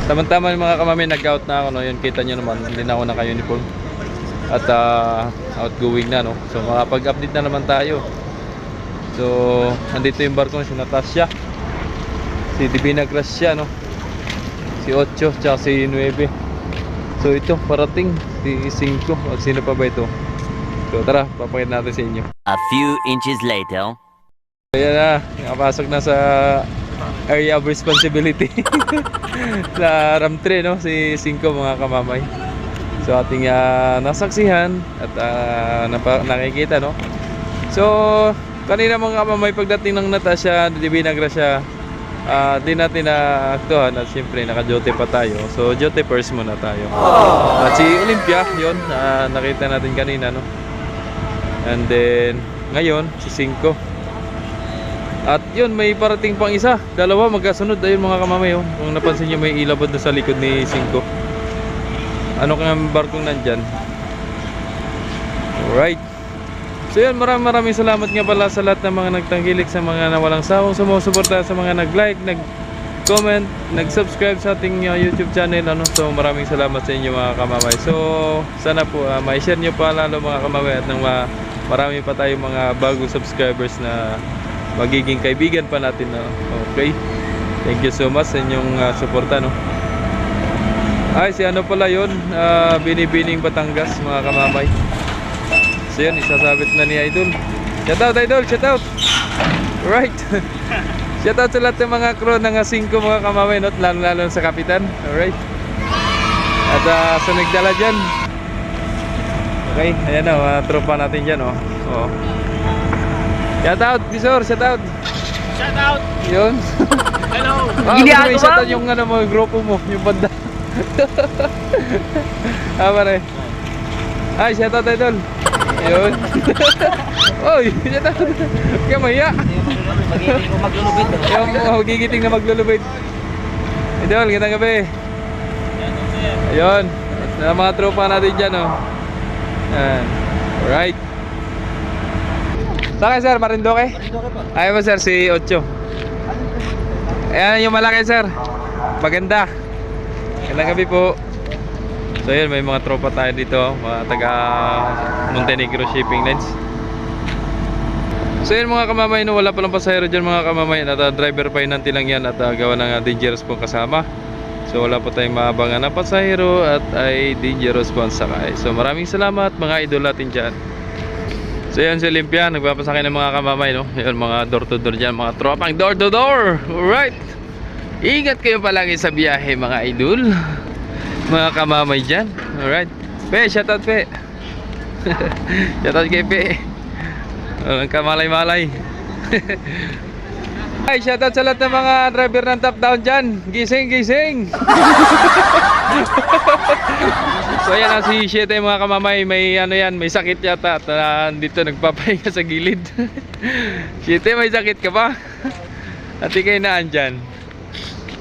Tama-tama yung mga kamami, nag-out na ako, no? Yun, kita nyo naman, hindi na ako naka-uniform. At outgoing na, no? So makapag-update na naman tayo. So nandito yung barko, si Natasha, si Divina Gracia, no? Si 8, tsaka si 9. So ito, parating si 5. At sino pa ba ito? So tara, papakita natin sa inyo. A few inches later. Ayan na, nakapasok na sa area of responsibility. Sa RAM 3, no? Si 5 mga kamamay. So ating nasaksihan at nakikita, no? So kanina mga kamamay, pagdating ng Natasha, Divina Gracia, di natin na-aktuhan at siyempre naka-duty pa tayo. So duty first muna tayo. At si Olympia, yun, nakita natin kanina, no? And then ngayon si 5. At yun, may parating pang isa, dalawa magkasunod. Ayun mga kamamay, oh. Kung napansin nyo, may ilabad na sa likod ni 5. Ano kang barkong nandyan? Alright. So yun, maraming salamat nga pala sa lahat ng mga nagtanggilik, sa mga nawalang sawang sumusuporta, sa mga nag-like, nag-comment, nag-subscribe sa ating YouTube channel, ano? So maraming salamat sa inyo mga kamamay. So sana po ma-share nyo pa lalo mga kamamay, at nang marami pa tayong mga bagong subscribers na magiging kaibigan pa natin, no? Okay, thank you so much sa inyong suporta, no? Ay, si ano pala yun, Binibining Batangas mga kamamay. So yun, isasabit na ni Idol. Shout out Idol, shout out. Right. Shout out sa lahat ng mga crew ng 5 mga kamamay, no? Lalo sa kapitan. Alright. At sa nagdala dyan. Okay, ayan na, tropa natin dyan, oh. Oh. Shout out, Bisor, shout out. Shout out. Yun. Hello. May shout out yung mga grupo mo, yung banda. Pare. Ay, shout out Idol. Yun. Oy, shout out. Kaya maya. Magigiting ko maglulubid. Yung magigiting na maglulubid. Idol, gandang gabi. Ayun. Sa mga tropa natin dyan, oh. Ayan. Alright. Saan sir? Marinduque? Ayaw mo sir, si 8. Ayan yung malaki sir. Maganda. Gandang gabi po. So yun, may mga tropa tayo dito, mga taga Montenegro Shipping Lines. So yun mga kamamay, no, wala palang pasahero dyan mga kamamay. At driver pa yun lang yan, at gawa ng dangerous po kasama. So wala po tayong maabangan na pasahero at ay dangerous po ang sakay. So maraming salamat mga idol natin dyan. So yun si Olympia, nagpapasakay ng mga kamamay, no? Yun, mga door to door dyan, mga tropang door to door. Alright. Ingat kayo palagi sa biyahe mga idol, mga kamamay dyan. Alright. Pe, shoutout pe. Shoutout kay pe. Walang kamalay-malay. Ay, shoutout sa lahat ng mga driver ng top down dyan. Gising, gising. So ayan na si 7 mga kamamay, may ano yan, may sakit yata at dito nagpapahinga sa gilid. 7, may sakit ka ba? At ikay na andyan.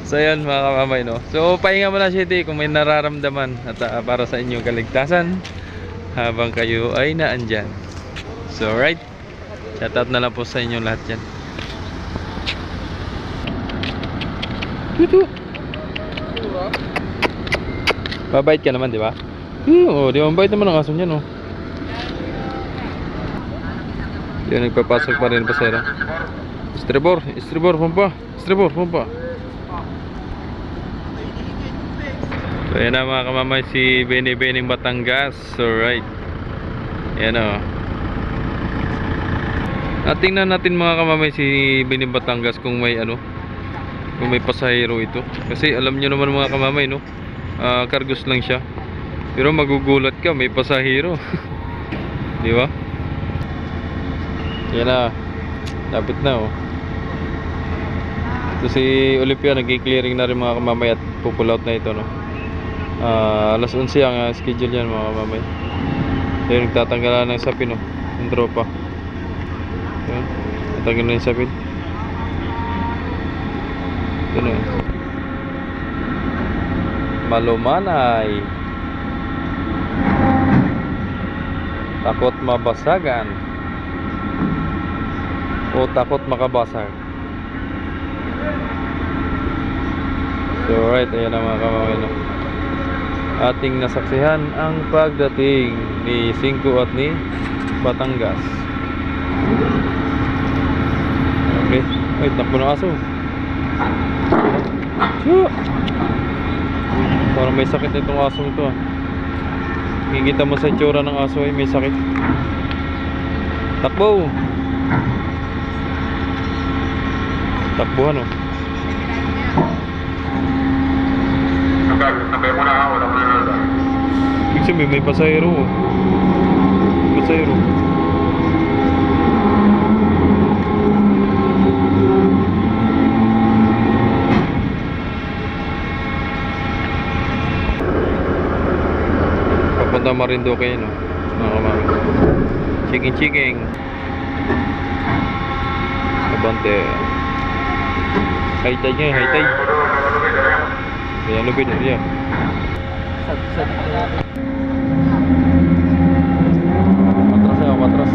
So ayan mga kamamay, no. So pahinga mo na 7 kung may nararamdaman, at para sa inyong kaligtasan habang kayo ay naandyan. So right, shoutout na lang po sa inyong lahat yan. Tutu. Babait ka naman, di ba? Oo, di ba? Mabait naman ang aso niya, no? Yun, nagpapasok pa rin pasero. Estribor, estribor, pumpa. Estribor, pumpa. So, yan na mga kamamay, si Binibining Batangas. Alright. Yan o. Tingnan natin mga kamamay si Binibining Batangas kung may ano, kung may pasahero ito. Kasi alam nyo naman mga kamamay, no? Cargos lang siya. Pero magugulat ka, may pasahero. Di ba? Yan na. Lapit na, oh. Ito si Olympia, nag-clearing na rin mga kamamay at pupull out na ito, no? Alas 11 ang schedule yan mga kamamay. Ayun, nagtatanggalan ng sapin, no? Yung tropa. Ayun, tatanggal na yung sapin. Ito na. Malumanay. Takot mabasagan. O takot makabasag. So right, ayan na mga kamamay, no? Ating nasaksihan ang pagdating ni Singko at ni Batangas. Okay. Ay, takbo na aso. Shoo! Parang may sakit itong asong ito, ah. Kikita mo sa itsura ng aso ay may sakit. Takbo! Takbuhan, oh. Sabay mo na ako, wala mo na. Ibig sabihin may pasahero, oh. Pasahero. Papunta Marinduque, no? Mga kamami. Chiking. Abante. High tide nga, high tide. Ayan, lubid, ayan. Matras na, matras.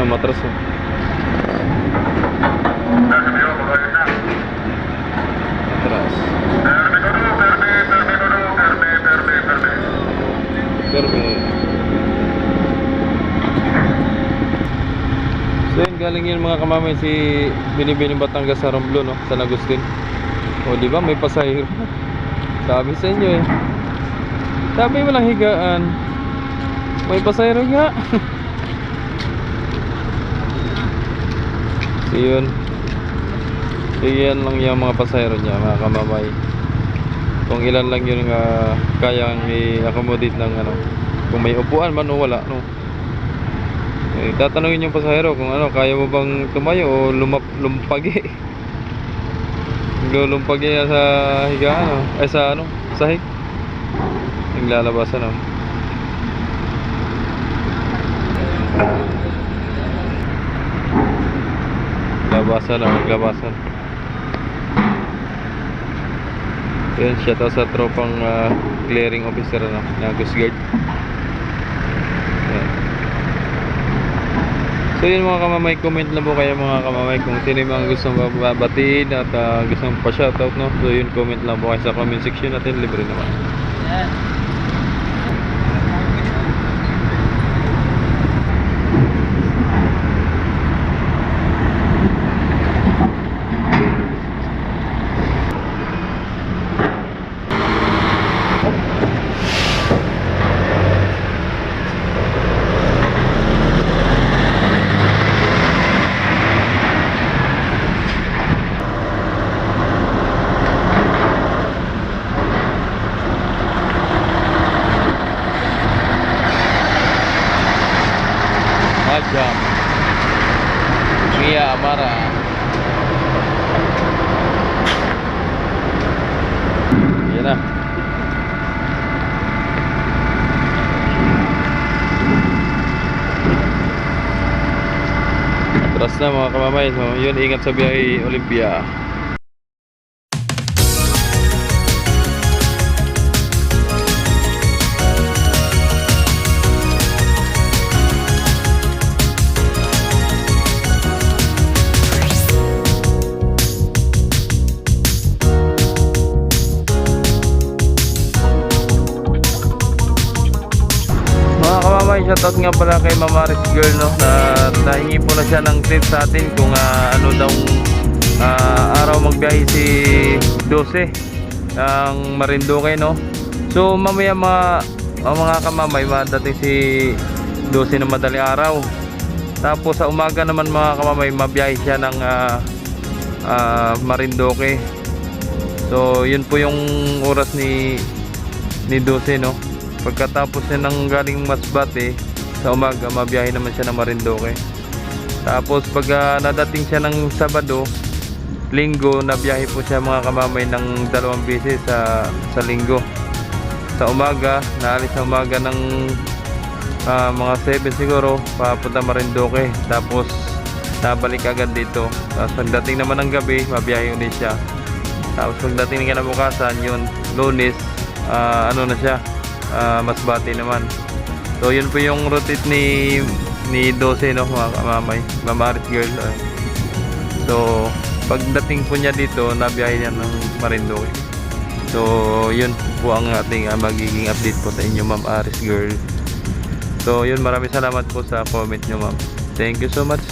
Matras na. Matras. Perme. So yun, galing yun mga kamamay si Binibining Batangas sa Romblo, no? San Agustin. O di ba may pasahero? Sabi sa inyo, eh. Sabi mo lang higaan. May pasahero nga. So yun. So yan lang yung mga pasahero niya mga kamamay. Kung ilan lang yun kayang i-accommodate ng ano. Kung may upuan man o wala, no? Eh, tatanungin yung pasahero kung ano, kaya mo bang tumayo o lumpagi. Lulumpagi sa higaan, no? Ay sa ano, sahig. Naglalabasan, no? Naglabasan. Yun, shout out sa tropang clearing officer na Coast Guard. Yan. So yun mga kamamay, comment lang po kayo mga kamamay kung sino yung mga gustong babatiin at gustong pa-shoutout, no? So yun, comment lang po kayo sa comment section natin, libre naman. Majam Mia Amara. Yan na. Atras na mga kamamay. So yun, ingat sa biyahe Olympia. Shoutout nga pala kay Mamaris Girl, no, na nahingi po na siya ng tip sa atin kung ano daw araw magbiyahe si 12 ang Marinduque, no. So mamaya mga kamamay madating si 12 na madaling araw. Tapos sa umaga naman mga kamamay mabiyahe siya ng Marinduque. So yun po yung oras ni 12, no. Pagkatapos niya ng galing Masbate sa umaga, mabiyahe naman siya ng Marinduque. Tapos pag nadating siya ng Sabado, Linggo, nabiyahe po siya mga kamamay ng 2 beses sa Linggo. sa umaga, naalis sa umaga ng mga 7 siguro, papunta Marinduque, tapos nabalik agad dito. Tapos pagdating naman ng gabi, mabiyahe ulit siya. Tapos pagdating ng kinabukasan, yun, Lunes, ano na siya, Masbate naman. So yun po yung route ni 12, no, mga kamamay, Ma'am Aris Girl. So pagdating po niya dito, nabiyahe niya ng Marinduque. So yun po ang ating magiging update po sa inyo, Ma'am Aris Girl. So yun, maraming salamat po sa comment nyo, ma'am. Thank you so much.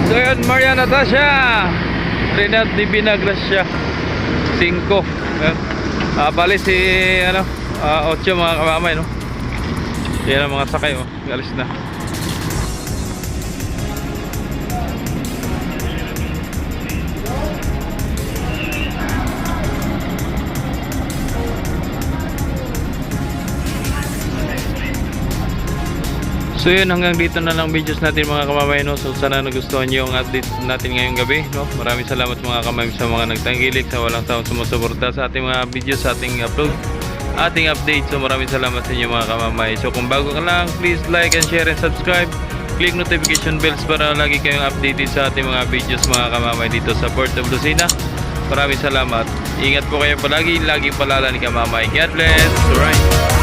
So yun, Maria Natasha Trinidad de Vinagracia 5. Yan. Bali si 8 mga kamamay, no. Yan ang mga sakay, oh. Galis na. So yun, hanggang dito na lang videos natin mga kamamay, no. So sana nagustuhan nyo yung update natin ngayong gabi, no. Maraming salamat mga kamamay sa mga nagtanggilik, sa walang sawang sumusuporta sa ating mga videos, sa ating upload, ating update. So maraming salamat sa inyo mga kamamay. So kung bago ka lang, please like and share and subscribe. Click notification bells para lagi kayong updated sa ating mga videos mga kamamay dito sa Port of Lucena. Maraming salamat. Ingat po kayo palagi, laging palala ni kamamay. God bless. Alright.